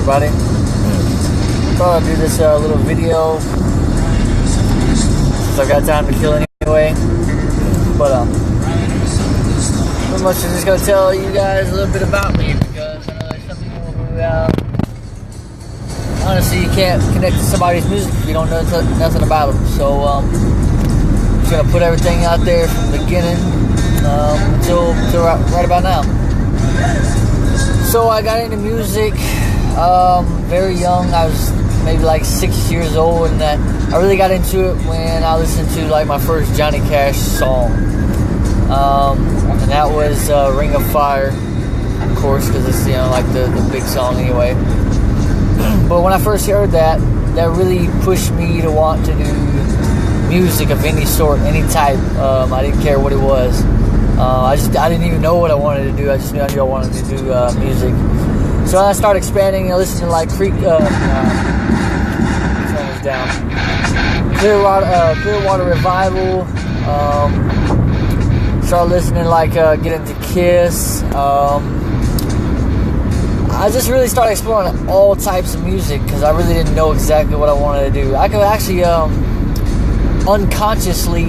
everybody? Thought I'd do this little video since I've got time to kill anyway. But pretty much I'm just gonna tell you guys a little bit about me, because I know there's some people who honestly you can't connect to somebody's music if you don't know nothing about them. So I'm just gonna put everything out there from the beginning until right about now. So I got into music very young. I was maybe like 6 years old, and that I really got into it when I listened to like my first Johnny Cash song, and that was Ring of Fire, of course, because it's like the big song anyway. But when I first heard that really pushed me to want to do music of any sort, any type. I didn't care what it was. I didn't even know what I wanted to do. I just knew I wanted to do music. So I started expanding and listening to like Clearwater Revival. Started listening get into Kiss. I just really started exploring all types of music because I really didn't know exactly what I wanted to do. I could actually unconsciously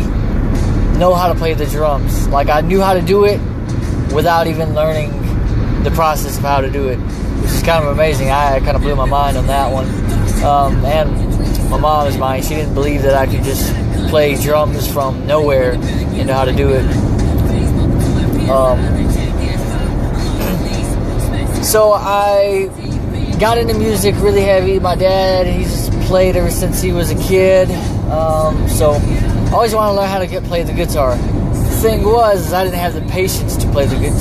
know how to play the drums. Like I knew how to do it without even learning the process of how to do it, which is kind of amazing. I kind of blew my mind on that one. And my mom's mind, she didn't believe that I could just play drums from nowhere and know how to do it. So I got into music really heavy. My dad, he's played ever since he was a kid. So I always wanted to learn how to play the guitar. The thing was, I didn't have the patience to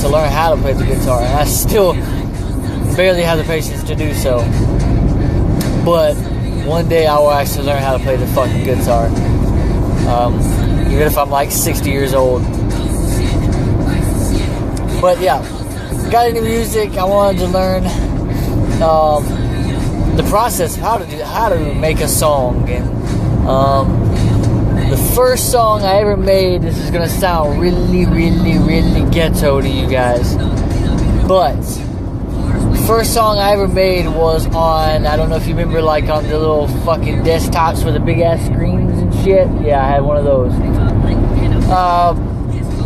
learn how to play the guitar, and I still barely have the patience to do so. But one day I will actually learn how to play the fucking guitar, even if I'm like 60 years old. But yeah, got into music. I wanted to learn the process of how to make a song, and the first song I ever made, this is gonna sound really, really, really ghetto to you guys, but the first song I ever made was on, I don't know if you remember, like on the little fucking desktops with the big ass screens and shit. Yeah, I had one of those.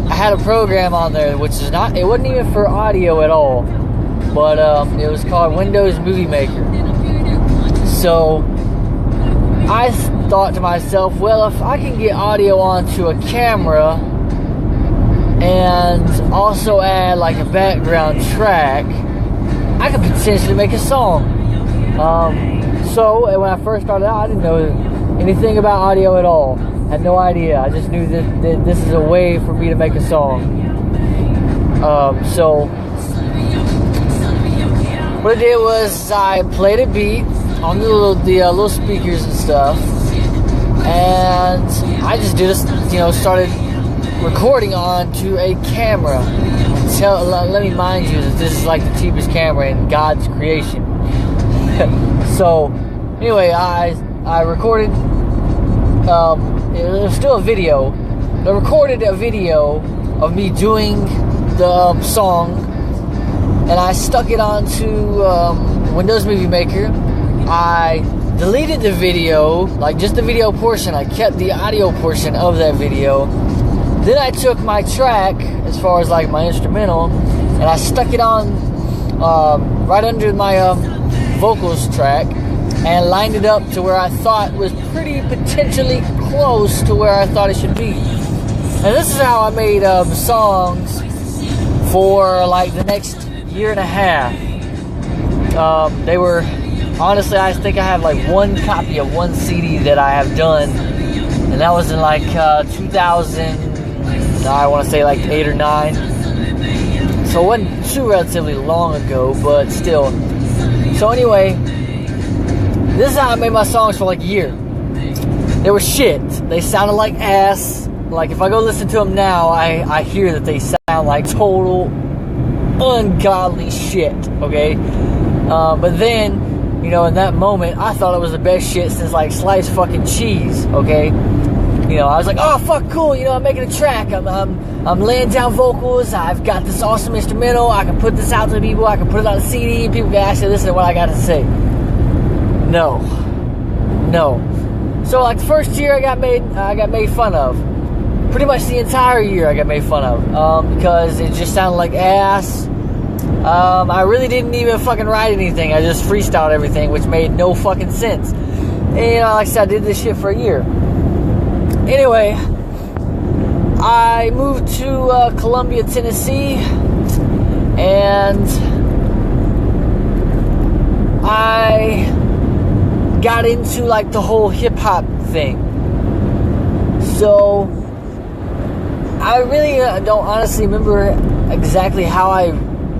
I had a program on there which is it wasn't even for audio at all, but it was called Windows Movie Maker. So I thought to myself, well, if I can get audio onto a camera and also add like a background track, I could potentially make a song. So when I first started out, I didn't know anything about audio at all. Had no idea. I just knew that this is a way for me to make a song. So what I did was I played a beat on the little speakers and stuff, and I just started recording onto a camera. Let me mind you that this is like the cheapest camera in God's creation. So anyway, I recorded. It was still a video. I recorded a video of me doing the song, and I stuck it onto Windows Movie Maker. I deleted the video, like just the video portion. I kept the audio portion of that video. Then I took my track, as far as like my instrumental, and I stuck it on right under my vocals track, and lined it up to where I thought was pretty potentially close to where I thought it should be. And this is how I made songs for like the next year and a half. They were, honestly, I think I have like one copy of one CD that I have done, and that was in like 2000, I want to say like 8 or 9. So it wasn't too relatively long ago, but still. So anyway, this is how I made my songs for like a year. They were shit. They sounded like ass. Like if I go listen to them now, I hear that they sound like total ungodly shit, okay? But then, in that moment, I thought it was the best shit since like sliced fucking cheese, okay? You know, I was like, oh fuck, cool. You know, I'm making a track. I'm laying down vocals. I've got this awesome instrumental. I can put this out to people. I can put it on a CD. And people can actually listen to what I got to say. No. So like the first year I got made fun of. Pretty much the entire year I got made fun of because it just sounded like ass. I really didn't even fucking write anything. I just freestyled everything, which made no fucking sense. And, you know, like I said, I did this shit for a year. Anyway, I moved to Columbia, Tennessee, and I got into like the whole hip-hop thing. So I really don't honestly remember exactly how I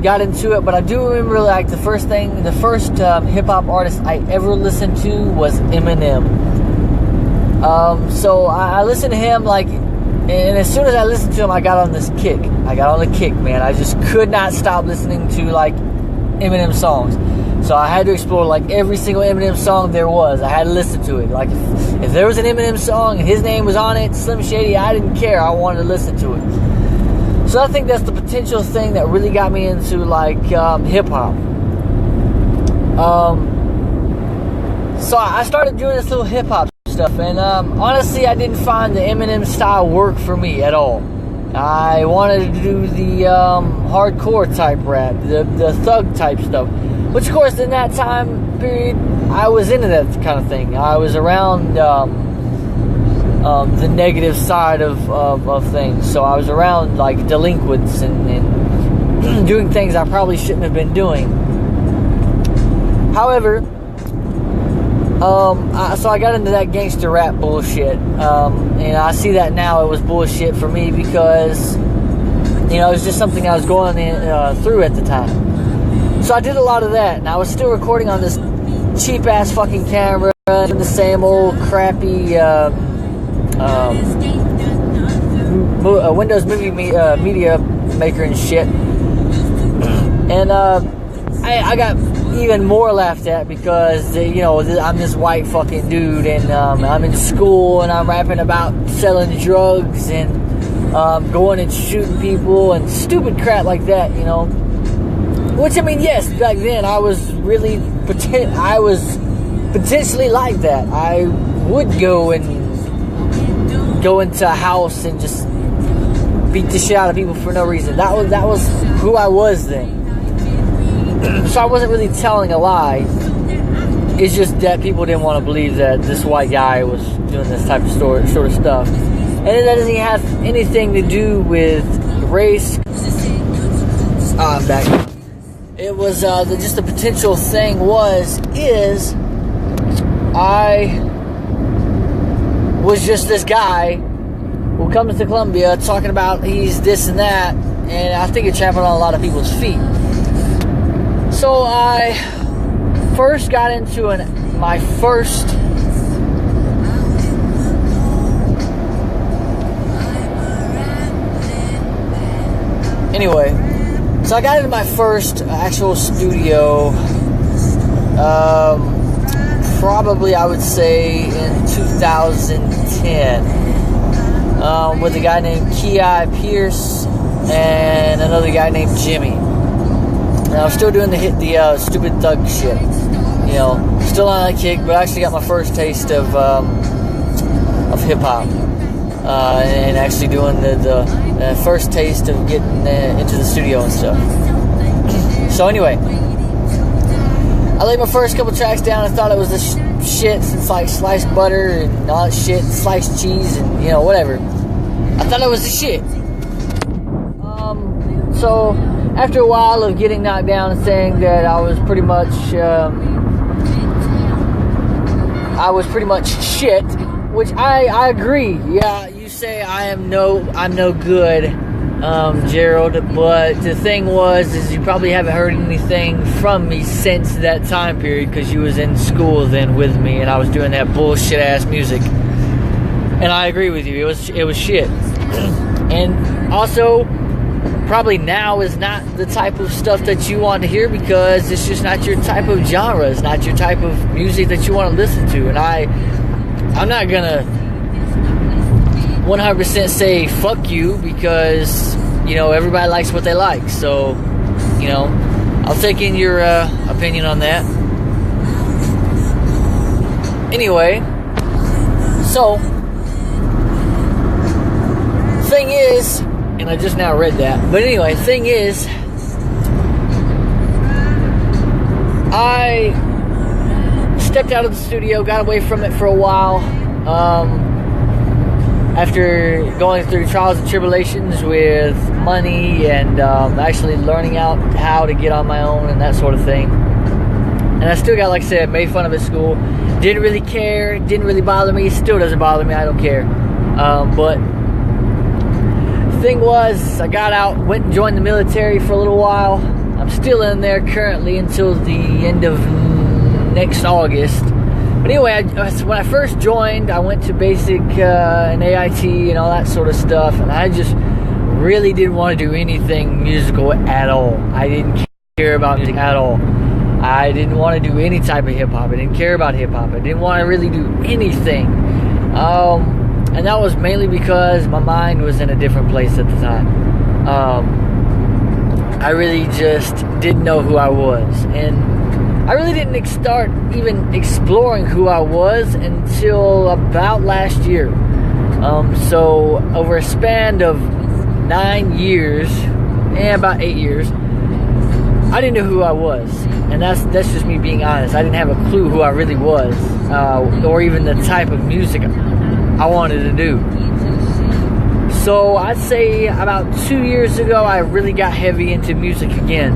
got into it, but I do remember like the first hip-hop artist I ever listened to was Eminem. So I listened to him like, and as soon as I listened to him, I got on this kick. I got on the kick, man. I just could not stop listening to like Eminem songs. So I had to explore like every single Eminem song there was. I had to listen to it. Like if there was an Eminem song and his name was on it, Slim Shady, I didn't care. I wanted to listen to it. So I think that's the potential thing that really got me into like hip hop. So I started doing this little hip hop stuff, and honestly, I didn't find the Eminem style work for me at all. I wanted to do the hardcore type rap, the thug type stuff, which of course in that time period I was into that kind of thing. I was around the negative side of things, so I was around like delinquents and doing things I probably shouldn't have been doing. However, so I got into that gangster rap bullshit, and I see that now it was bullshit for me because, you know, it was just something I was going through at the time. So I did a lot of that, and I was still recording on this cheap-ass fucking camera, and the same old crappy Windows Movie Media Maker and shit. And I got even more laughed at because, you know, I'm this white fucking dude, and I'm in school, and I'm rapping about selling drugs and going and shooting people and stupid crap like that, you know. Which, I mean, yes, back then I was potentially like that. I would go into a house and just beat the shit out of people for no reason. That was who I was then. So I wasn't really telling a lie. It's just that people didn't want to believe that this white guy was doing this type of sort of stuff. And that doesn't have anything to do with race. I'm back. It was just the potential thing is I was just this guy who comes to Columbia talking about he's this and that, and I think it's trampling on a lot of people's feet. So I first got into my first so I got into my first actual studio probably I would say in 2010 with a guy named Ki Pierce and another guy named Jimmy. And I was still doing the stupid thug shit, you know, still on that kick, but I actually got my first taste of hip hop, and actually doing the first taste of getting into the studio and stuff. So anyway, I laid my first couple tracks down and thought it was the shit, since like sliced butter and all that shit, sliced cheese and, you know, whatever. I thought it was the shit. So after a while of getting knocked down and saying that I was pretty much shit, which I agree. Yeah, you say I'm no good, Gerald, but the thing is you probably haven't heard anything from me since that time period because you was in school then with me and I was doing that bullshit ass music. And I agree with you, it was shit. And also, probably now is not the type of stuff that you want to hear because it's just not your type of genre. It's not your type of music that you want to listen to. And I'm not gonna 100% say fuck you, because, everybody likes what they like. So, I'll take in your opinion on that. Anyway, so, thing is, and I just now read that, but anyway, thing is, I stepped out of the studio, got away from it for a while, after going through trials and tribulations with money and actually learning out how to get on my own and that sort of thing. And I still got, like I said, made fun of at school. Didn't really care, didn't really bother me, still doesn't bother me, I don't care. But the thing was, I got out, went and joined the military for a little while. I'm still in there currently until the end of next August. But anyway, when I first joined, I went to basic and AIT and all that sort of stuff, and I just really didn't want to do anything musical at all. I didn't care about music at all. I didn't want to do any type of hip-hop. I didn't care about hip-hop. I didn't want to really do anything. And that was mainly because my mind was in a different place at the time. I really just didn't know who I was. And I really didn't start even exploring who I was until about last year. So over a span of 9 years, about 8 years, I didn't know who I was. And that's just me being honest. I didn't have a clue who I really was, or even the type of music I wanted to do. So I'd say about 2 years ago, I really got heavy into music again.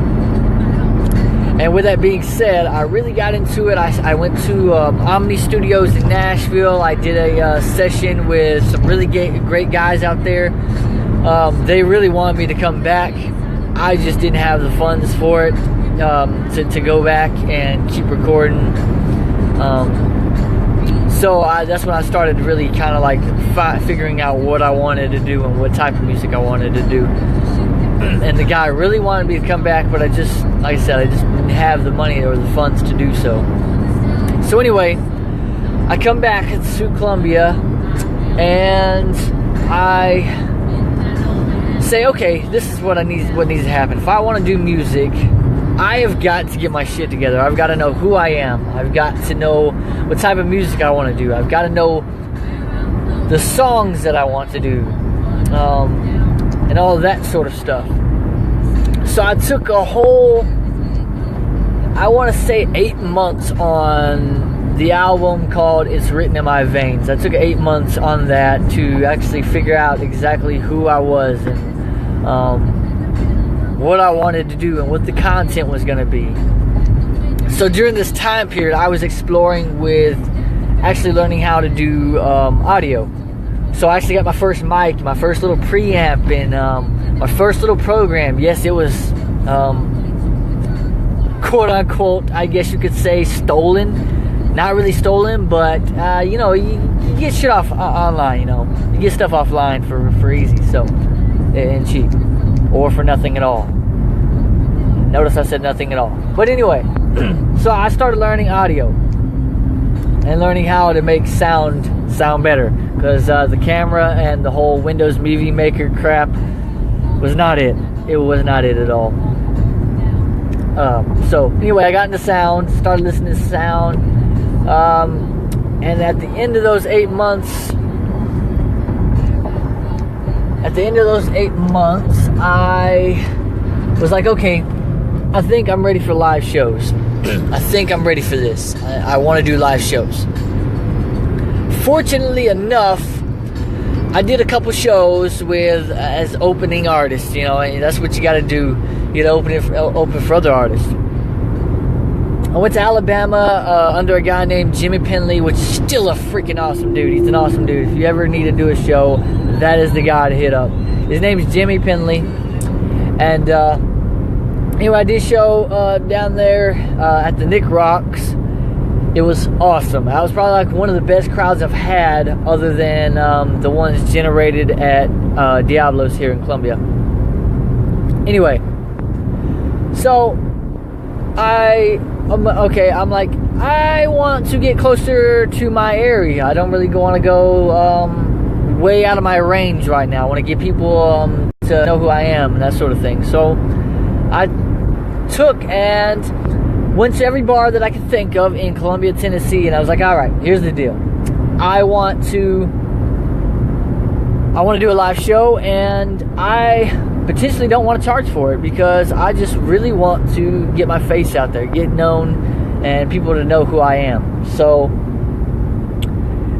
And with that being said, I really got into it. I went to Omni Studios in Nashville. I did a session with some really great guys out there. They really wanted me to come back. I just didn't have the funds for it, to go back and keep recording. So that's when I started really kind of like figuring out what I wanted to do and what type of music I wanted to do. And the guy really wanted me to come back, but I just, like I said, I just didn't have the money or the funds to do so. So anyway, I come back to Columbia, and I say, okay, this is what needs to happen. If I want to do music, I have got to get my shit together. I've got to know who I am. I've got to know what type of music I want to do. I've got to know the songs that I want to do. And all of that sort of stuff. So I took a whole, I want to say 8 months on the album called It's Written in My Veins. I took 8 months on that to actually figure out exactly who I was and what I wanted to do and what the content was going to be. So during this time period, I was exploring with actually learning how to do audio. So I actually got my first mic, my first little preamp, and my first little program. Yes, it was quote unquote, I guess you could say, stolen. Not really stolen, but you get shit off online. You get stuff offline for easy, so, and cheap, or for nothing at all. Notice I said nothing at all. But anyway, so I started learning audio and learning how to make sound better. Because the camera and the whole Windows Movie Maker crap was not it. It was not it at all. So anyway, I got into sound, started listening to sound, and at the end of those 8 months, I was like, okay, I think I'm ready for live shows. I think I'm ready for this. I want to do live shows. Fortunately enough, I did a couple shows with as opening artists. And that's what you got to do. You got to open for other artists. I went to Alabama under a guy named Jimmy Penley, which is still a freaking awesome dude. He's an awesome dude. If you ever need to do a show, that is the guy to hit up. His name is Jimmy Penley. And anyway, I did a show down there at the Nick Rocks. It was awesome. That was probably like one of the best crowds I've had, other than the ones generated at Diablo's here in Columbia. Anyway, so I'm like, I want to get closer to my area. I don't really want to go way out of my range right now. I want to get people to know who I am and that sort of thing. So I took and went to every bar that I could think of in Columbia, Tennessee, and I was like, all right, here's the deal. I want to do a live show, and I potentially don't want to charge for it because I just really want to get my face out there, get known, and people to know who I am. So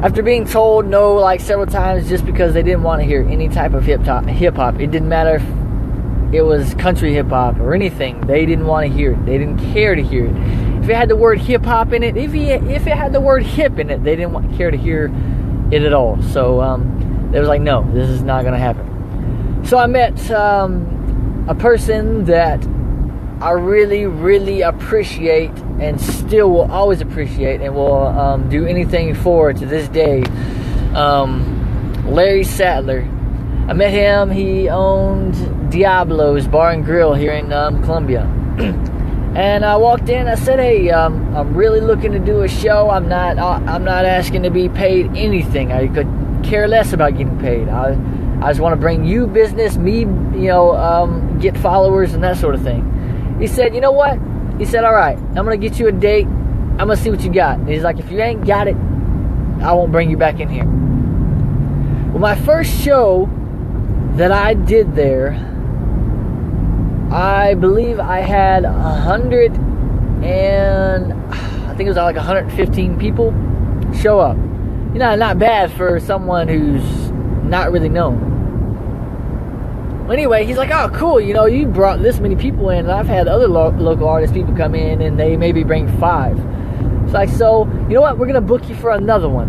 after being told no like several times just because they didn't want to hear any type of hip hop, it didn't matter if it was country hip hop or anything, they didn't want to hear it. They didn't care to hear it. If it had the word hip hop in it, if it had the word hip in it, they didn't care to hear it at all. So they was like, no, this is not going to happen. So I met a person that I really, really appreciate and still will always appreciate and will do anything for to this day. Larry Sattler. I met him. He owned Diablo's Bar and Grill here in Columbia. And I walked in. I said, "Hey, I'm really looking to do a show. I'm not asking to be paid anything. I could care less about getting paid. I just want to bring you business, me, get followers and that sort of thing." He said, "You know what?" He said, "All right, I'm gonna get you a date. I'm gonna see what you got." And he's like, "If you ain't got it, I won't bring you back in here." Well, my first show that I did there, I believe I had 100 and I think it was like 115 people show up. Not bad for someone who's not really known. Anyway, he's like, "Oh, cool, you brought this many people in, and I've had other local artist people come in, and they maybe bring 5. It's like, so, you know what, we're going to book you for another one.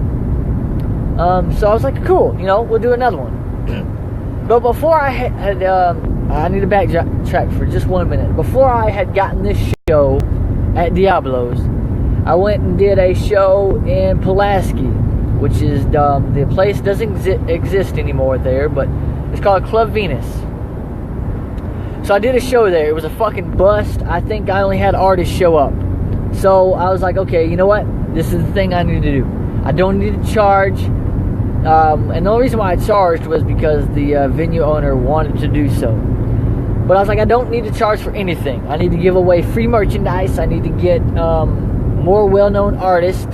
So I was like, cool, we'll do another one. But before I had I need to backtrack for just 1 minute. Before I had gotten this show at Diablo's, I went and did a show in Pulaski, which is, the place doesn't exist anymore there, but it's called Club Venus. So I did a show there. It was a fucking bust. I think I only had artists show up. So I was like, okay, you know what? This is the thing I need to do. I don't need to charge. And the only reason why I charged was because the venue owner wanted to do so. But I was like, I don't need to charge for anything. I need to give away free merchandise. I need to get more well-known artists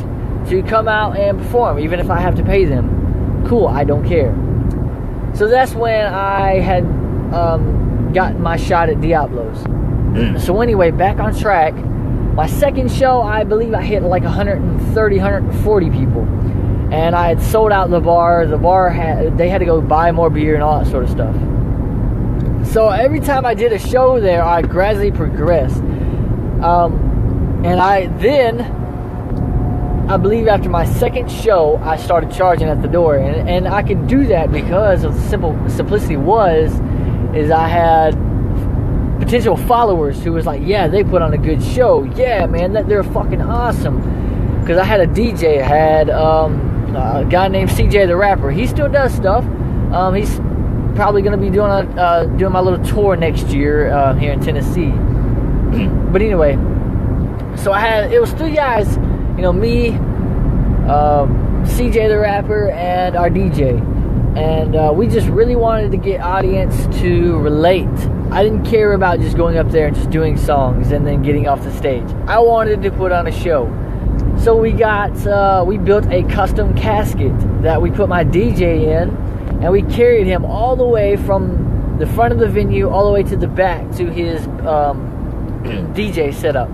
to come out and perform, even if I have to pay them. Cool, I don't care. So that's when I had gotten my shot at Diablo's. So anyway, back on track. My second show, I believe I hit like 130, 140 people. And I had sold out the bar. The bar they had to go buy more beer and all that sort of stuff. So every time I did a show there, I gradually progressed. And I believe after my second show, I started charging at the door. And I could do that because of the simplicity is I had potential followers who was like, yeah, they put on a good show. Yeah, man, they're fucking awesome. Because I had a DJ, I had a guy named CJ the Rapper. He still does stuff. He's probably going to be doing my little tour next year here in Tennessee. But anyway, so it was 3 guys, me, CJ the Rapper, and our DJ. And we just really wanted to get audience to relate. I didn't care about just going up there and just doing songs and then getting off the stage. I wanted to put on a show. So we built a custom casket that we put my DJ in, and we carried him all the way from the front of the venue all the way to the back to his DJ setup.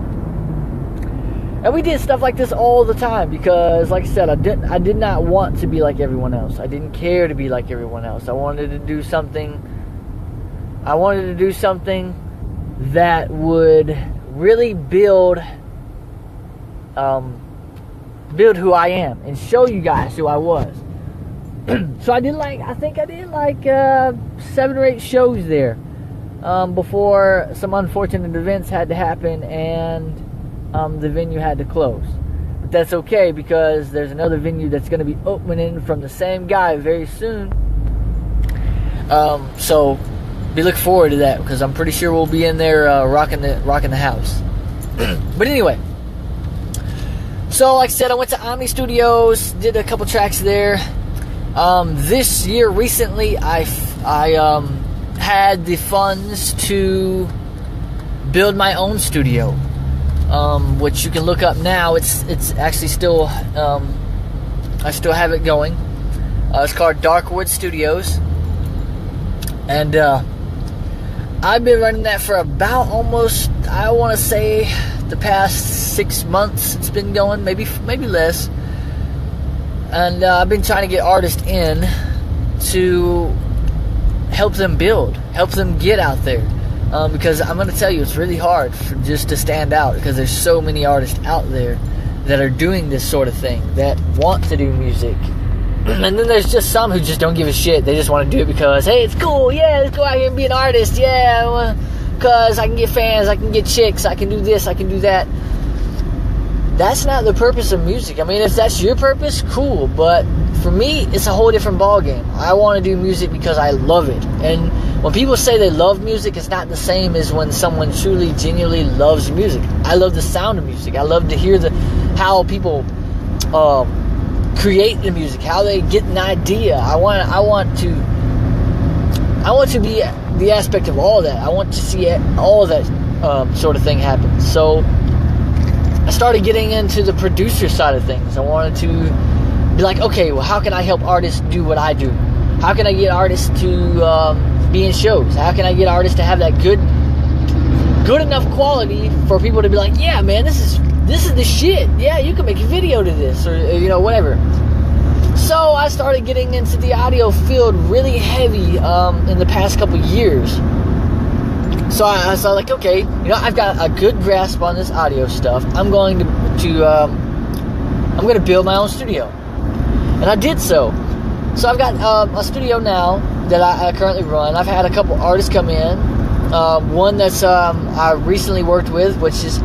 And we did stuff like this all the time because, like I said, I did not want to be like everyone else. I didn't care to be like everyone else. I wanted to do something that would really build who I am and show you guys who I was. So I did 7 or 8 shows there before some unfortunate events had to happen and the venue had to close. But that's okay because there's another venue that's going to be opening from the same guy very soon. So be looking forward to that because I'm pretty sure we'll be in there rocking the house. But anyway, so like I said, I went to Omni Studios, did a couple tracks there, This year, recently, I had the funds to build my own studio, which you can look up now. It's actually still, I still have it going. It's called Darkwood Studios, and I've been running that for about almost, I want to say, the past 6 months. It's been going, maybe less. And I've been trying to get artists in to help them build, help them get out there. Because I'm going to tell you, it's really hard just to stand out, because there's so many artists out there that are doing this sort of thing, that want to do music. And then there's just some who just don't give a shit. They just want to do it because, hey, it's cool. Yeah, let's go out here and be an artist. Yeah, because I can get fans, I can get chicks, I can do this, I can do that. That's not the purpose of music. I mean, if that's your purpose, cool. But for me, it's a whole different ballgame. I want to do music because I love it. And when people say they love music, it's not the same as when someone truly, genuinely loves music. I love the sound of music. I love to hear how people create the music, how they get an idea. I want to be the aspect of all that. I want to see all that sort of thing happen. So I started getting into the producer side of things. I wanted to be like, okay, well, how can I help artists do what I do? How can I get artists to be in shows? How can I get artists to have that good enough quality for people to be like, yeah, man, this is the shit. Yeah, you can make a video to this, or whatever. So I started getting into the audio field really heavy in the past couple years. So I was like, okay, I've got a good grasp on this audio stuff. I'm going to build my own studio, and I did so. So I've got a studio now that I currently run. I've had a couple artists come in. One that's I recently worked with, which is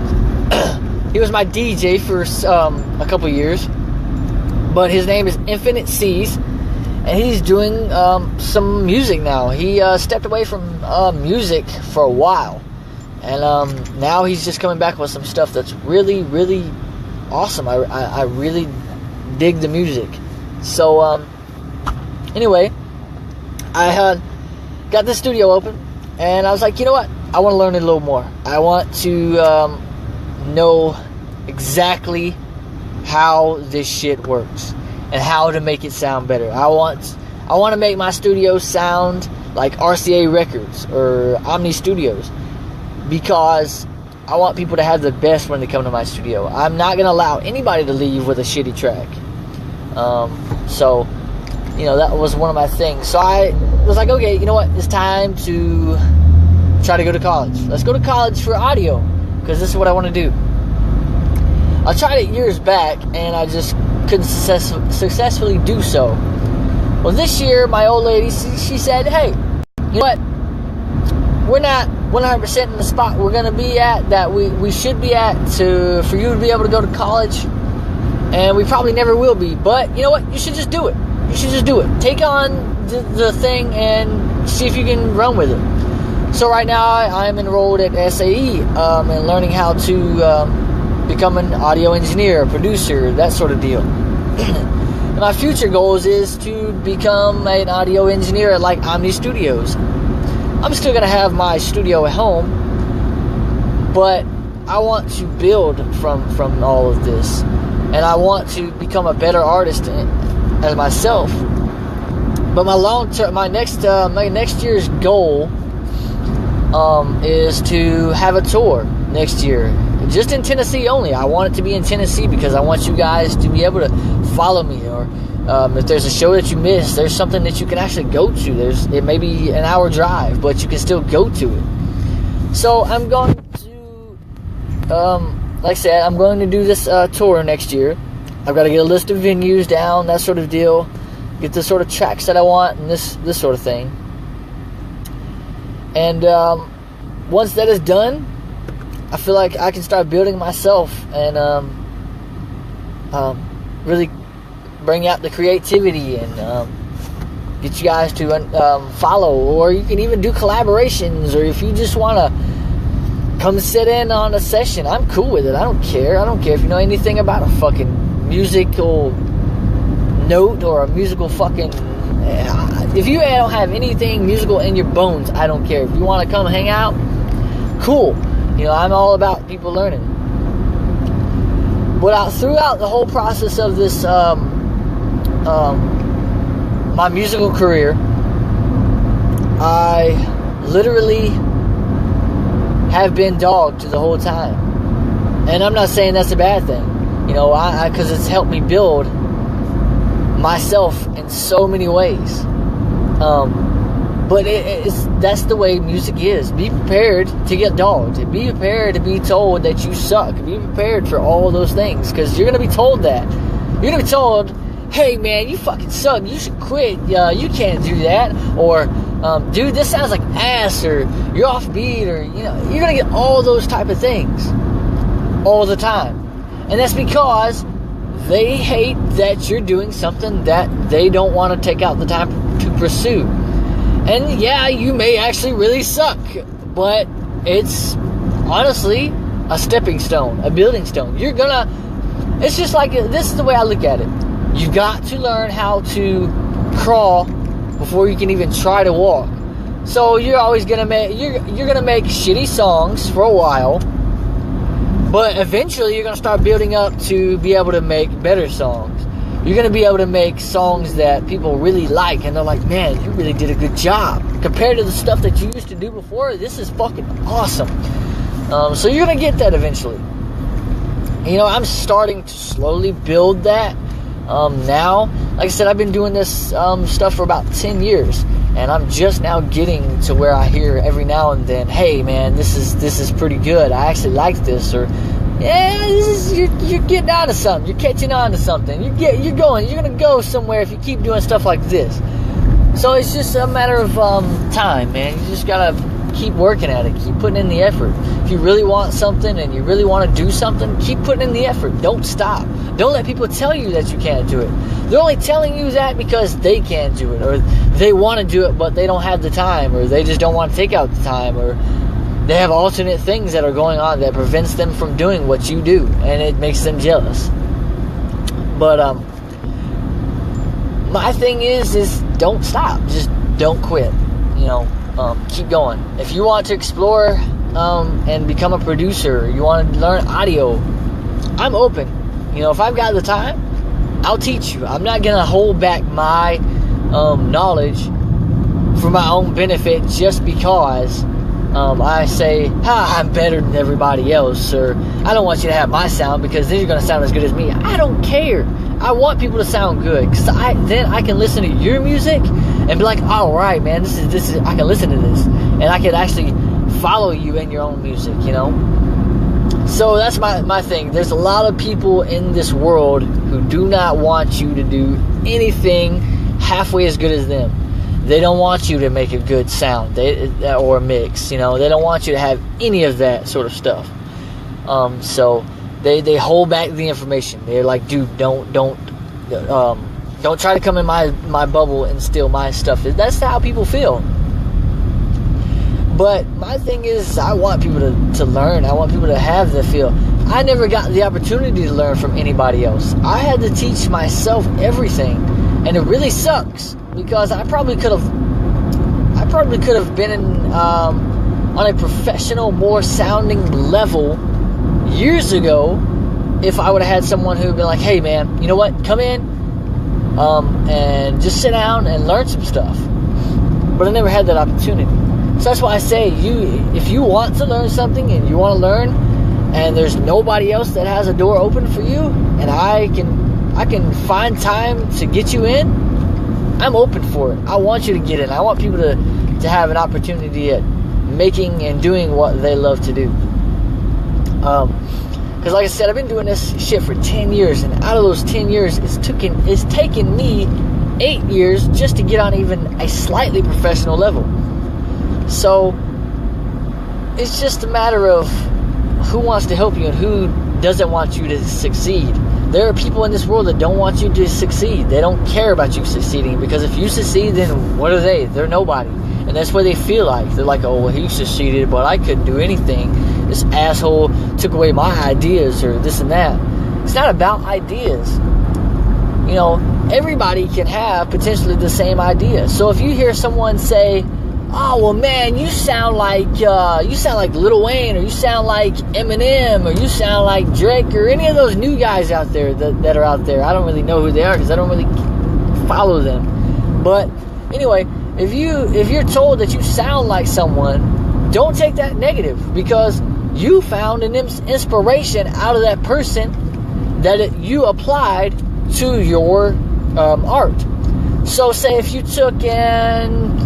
he was my DJ for a couple years, but his name is Infinite Seas. And he's doing some music now. He stepped away from music for a while. And now he's just coming back with some stuff that's really, really awesome. I really dig the music. So, anyway, I got this studio open. And I was like, you know what? I want to learn it a little more. I want to know exactly how this shit works and how to make it sound better. I want to make my studio sound like RCA Records or Omni Studios, because I want people to have the best when they come to my studio. I'm not going to allow anybody to leave with a shitty track. So, that was one of my things. So I was like, okay, you know what? It's time to try to go to college. Let's go to college for audio, because this is what I want to do. I tried it years back, and I just couldn't successfully do so. Well, this year, my old lady, she said, hey, you know what? We're not 100% in the spot we're going to be at, that we should be at, for you to be able to go to college. And we probably never will be. But, you know what? You should just do it. You should just do it. Take on the thing and see if you can run with it. So right now, I'm enrolled at SAE and learning how to become an audio engineer, producer, that sort of deal. And my future goals is to become an audio engineer at like Omni Studios. I'm still going to have my studio at home, but I want to build from all of this. And I want to become a better artist as myself. But my next year's goal is to have a tour next year. Just in Tennessee only. I want it to be in Tennessee because I want you guys to be able to follow me. Or if there's a show that you missed, there's something that you can actually go to. It may be an hour drive, but you can still go to it. So I'm going to, like I said, I'm going to do this tour next year. I've got to get a list of venues down, that sort of deal. Get the sort of tracks that I want and this sort of thing. And once that is done, I feel like I can start building myself and really bring out the creativity and get you guys to follow. Or you can even do collaborations, or if you just want to come sit in on a session, I'm cool with it. I don't care. I don't care if you know anything about a fucking musical note or a musical fucking... If you don't have anything musical in your bones, I don't care. If you want to come hang out, cool. You know, I'm all about people learning. But throughout the whole process of this, my musical career, I literally have been dogged the whole time. And I'm not saying that's a bad thing. You know, because it's helped me build myself in so many ways. But that's the way music is. Be prepared to get dogged. Be prepared to be told that you suck. Be prepared for all those things, because you're going to be told that. You're going to be told, hey man, you fucking suck. You should quit. You can't do that. Or, dude, this sounds like ass. Or you're off beat. Or, you know, you're going to get all those type of things all the time. And that's because they hate that you're doing something that they don't want to take out the time to pursue. And yeah, you may actually really suck, but it's honestly a stepping stone, a building stone. It's just like, this is the way I look at it. You've got to learn how to crawl before you can even try to walk. So you're always gonna make shitty songs for a while, but eventually you're gonna start building up to be able to make better songs. You're going to be able to make songs that people really like, and they're like, man, you really did a good job. Compared to the stuff that you used to do before, this is fucking awesome. So you're going to get that eventually. You know, I'm starting to slowly build that now. Like I said, I've been doing this stuff for about 10 years, and I'm just now getting to where I hear every now and then, hey man, this is pretty good. I actually like this. Or, yeah, you're getting on to something. You're catching on to something. You're going to go somewhere if you keep doing stuff like this. So it's just a matter of time, man. You just got to keep working at it. Keep putting in the effort. If you really want something and you really want to do something, keep putting in the effort. Don't stop. Don't let people tell you that you can't do it. They're only telling you that because they can't do it, or they want to do it but they don't have the time, or they just don't want to take out the time, or they have alternate things that are going on that prevents them from doing what you do, and it makes them jealous. But my thing is don't stop. Just don't quit. You know, keep going. If you want to explore and become a producer, you want to learn audio, I'm open. You know, if I've got the time, I'll teach you. I'm not gonna hold back my knowledge for my own benefit just because I say, I'm better than everybody else, or I don't want you to have my sound because then you're going to sound as good as me. I don't care. I want people to sound good, because then I can listen to your music and be like, all right, man, this is I can listen to this, and I can actually follow you in your own music, you know? So that's my thing. There's a lot of people in this world who do not want you to do anything halfway as good as them. They don't want you to make a good sound or a mix, you know. They don't want you to have any of that sort of stuff. So they hold back the information. They're like, dude, don't try to come in my bubble and steal my stuff. That's how people feel. But my thing is, I want people to learn. I want people to have the feel. I never got the opportunity to learn from anybody else. I had to teach myself everything, and it really sucks. Because I probably could have been on a professional, more sounding level years ago if I would have had someone who would be like, hey man, you know what, come in and just sit down and learn some stuff. But I never had that opportunity. So that's why I say, if you want to learn something and you want to learn, and there's nobody else that has a door open for you, and I can find time to get you in, I'm open for it. I want you to get in. I want people to have an opportunity at making and doing what they love to do. Because like I said, I've been doing this shit for 10 years, and out of those 10 years, it's taken me 8 years just to get on even a slightly professional level. So it's just a matter of who wants to help you and who doesn't want you to succeed. There are people in this world that don't want you to succeed. They don't care about you succeeding, because if you succeed, then what are they? They're nobody. And that's what they feel like. They're like, oh, well, he succeeded, but I couldn't do anything. This asshole took away my ideas, or this and that. It's not about ideas. everybody can have potentially the same idea. So if you hear someone say, "Oh well, man, you sound like Lil Wayne, or you sound like Eminem, or you sound like Drake, or any of those new guys out there that are out there," I don't really know who they are because I don't really follow them. But anyway, if you're told that you sound like someone, don't take that negative, because you found an inspiration out of that person that you applied to your art. So say if you took and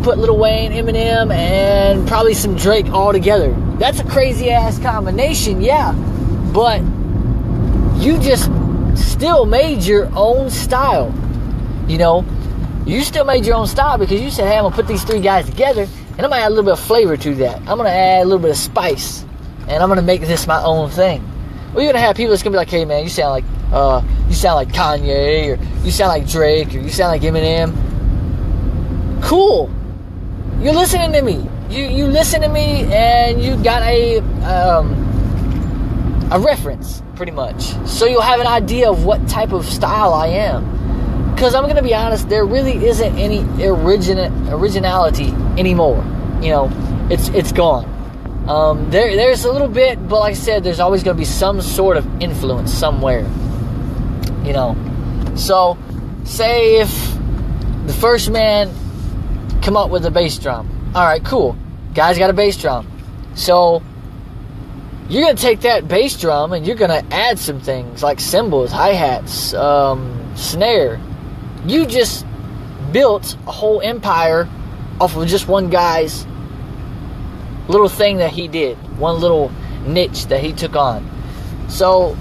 put Lil Wayne, Eminem, and probably some Drake all together, that's a crazy ass combination, yeah, but you just still made your own style. You still made your own style because you said, "Hey, I'm gonna put these three guys together, and I'm gonna add a little bit of flavor to that. I'm gonna add a little bit of spice, and I'm gonna make this my own thing." Well, you're gonna have people that's gonna be like, "Hey, man, you sound like Kanye, or you sound like Drake, or you sound like Eminem." Cool. You're listening to me. You listen to me, and you got a reference, pretty much. So you'll have an idea of what type of style I am. Because I'm going to be honest, there really isn't any originality anymore. It's gone. There's a little bit, but like I said, there's always going to be some sort of influence somewhere. So say if the first man come up with a bass drum. All right, cool. Guy's got a bass drum. So you're going to take that bass drum and you're going to add some things like cymbals, hi-hats, snare. You just built a whole empire off of just one guy's little thing that he did, one little niche that he took on. So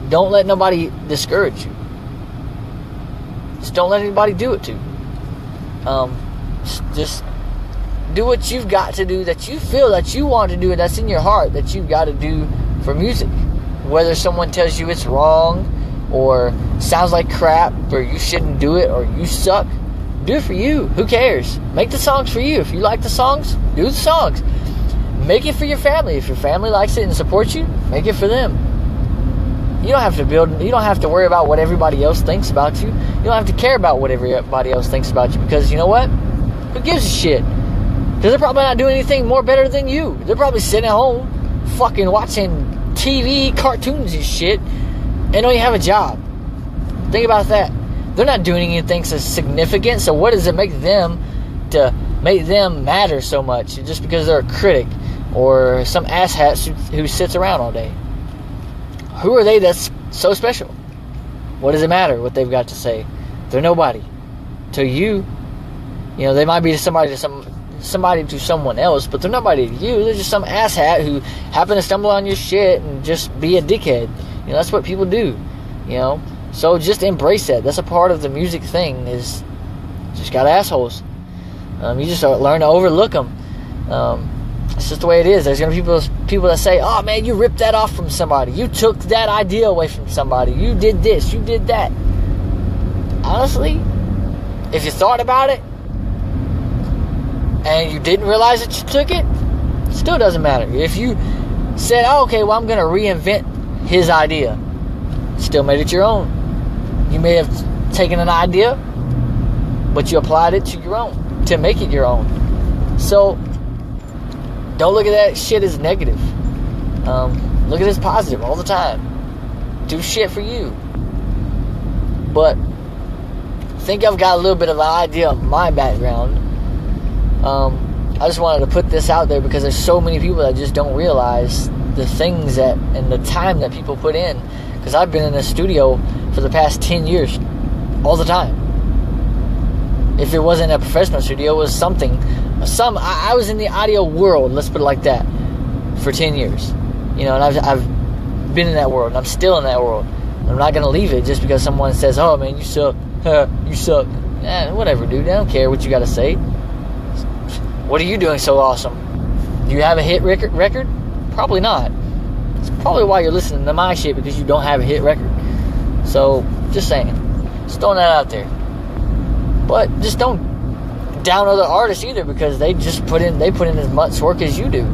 don't let nobody discourage you. Just don't let anybody do it to you. Just do what you've got to do, that you feel that you want to do, and that's in your heart, that you've got to do for music. Whether someone tells you it's wrong, or sounds like crap, or you shouldn't do it, or you suck, do it for you. Who cares? Make the songs for you. If you like the songs, do the songs. Make it for your family. If your family likes it and supports you, make it for them. You don't have to worry about what everybody else thinks about you. You don't have to care about what everybody else thinks about you, because you know what? Who gives a shit? Because they're probably not doing anything more better than you. They're probably sitting at home fucking watching TV, cartoons and shit, and don't even have a job. Think about that. They're not doing anything so significant, so what does it make them to make them matter so much just because they're a critic or some asshat who sits around all day? Who are they that's so special? What does it matter what they've got to say? They're nobody. To you, they might be somebody to someone else, but they're nobody to you. They're just some asshat who happen to stumble on your shit and just be a dickhead. That's what people do. So just embrace that. That's a part of the music thing, is just got assholes. You just learn to overlook them. It's just the way it is. There's going to be people that say, "Oh man, you ripped that off from somebody. You took that idea away from somebody. You did this, you did that." Honestly, if you thought about it and you didn't realize that you took it, it still doesn't matter. If you said, "Oh, okay, well, I'm going to reinvent his idea," still made it your own. You may have taken an idea, but you applied it to your own, to make it your own. So don't look at that shit as negative. Look at it as positive all the time. Do shit for you. But I think I've got a little bit of an idea of my background. I just wanted to put this out there because there's so many people that just don't realize the things that and the time that people put in. Because I've been in the studio for the past 10 years, all the time. If it wasn't a professional studio, it was something. I was in the audio world, let's put it like that, for 10 years. And I've been in that world, and I'm still in that world. I'm not going to leave it just because someone says, "Oh man, you suck, you suck." Whatever, dude, I don't care what you got to say. What are you doing so awesome? Do you have a hit record? Probably not. It's probably why you're listening to my shit, because you don't have a hit record. So, just saying. Just throwing that out there. But just don't down other artists either, because they put in as much work as you do.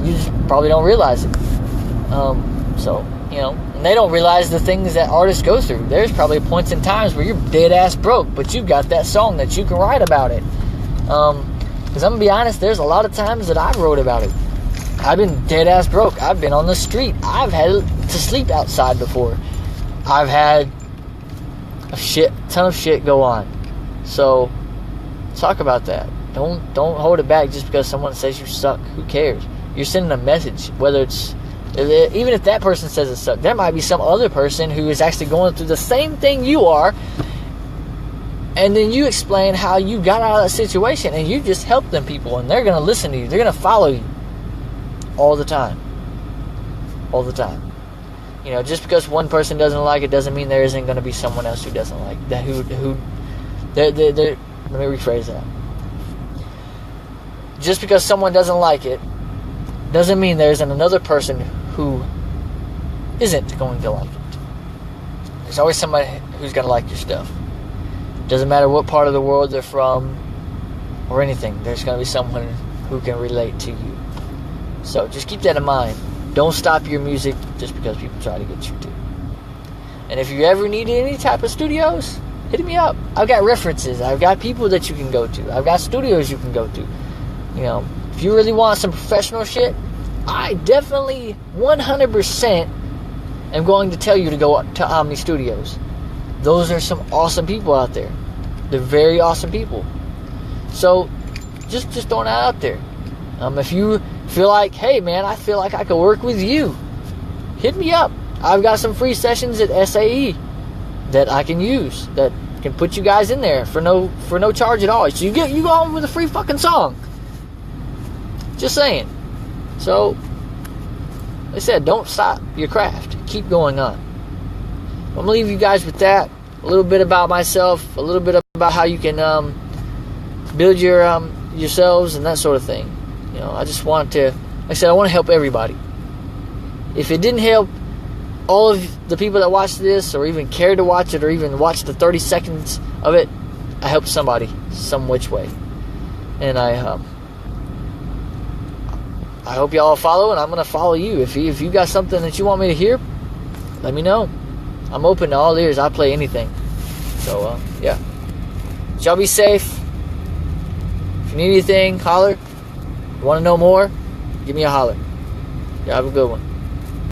You just probably don't realize it. So And they don't realize the things that artists go through. There's probably points in times where you're dead ass broke, but you've got that song that you can write about it. Because I'm gonna be honest, there's a lot of times that I wrote about it. I've been dead ass broke. I've been on the street. I've had to sleep outside before. I've had a ton of shit go on. So talk about that. Don't hold it back just because someone says you suck. Who cares? You're sending a message. Whether it's, even if that person says it sucks, there might be some other person who is actually going through the same thing you are, and then you explain how you got out of that situation, and you just help them people, and they're going to listen to you. They're going to follow you all the time. All the time. Just because one person doesn't like it doesn't mean there isn't going to be someone else who doesn't like that. Let me rephrase that. Just because someone doesn't like it doesn't mean there isn't another person who isn't going to like it. There's always somebody who's going to like your stuff. Doesn't matter what part of the world they're from or anything. There's going to be someone who can relate to you. So just keep that in mind. Don't stop your music just because people try to get you to. And if you ever need any type of studios, hit me up. I've got references. I've got people that you can go to. I've got studios you can go to. If you really want some professional shit, I definitely 100% am going to tell you to go to Omni Studios. Those are some awesome people out there. They're very awesome people. So just throwing that out there. If you feel like, hey man, I feel like I could work with you, hit me up. I've got some free sessions at SAE that I can use, that can put you guys in there for no charge at all. So you go home with a free fucking song. Just saying. So, like I said, don't stop your craft. Keep going on. I'm gonna leave you guys with that. A little bit about myself, a little bit about how you can build your yourselves and that sort of thing. I just want to, like I said, I want to help everybody. If it didn't help all of the people that watched this, or even cared to watch it, or even watch the 30 seconds of it, I helped somebody some which way. And I hope y'all follow, and I'm going to follow you. If you got something that you want me to hear, let me know. I'm open to all ears. I play anything. So, yeah. Y'all be safe. If you need anything, holler. If you want to know more, give me a holler. Y'all have a good one.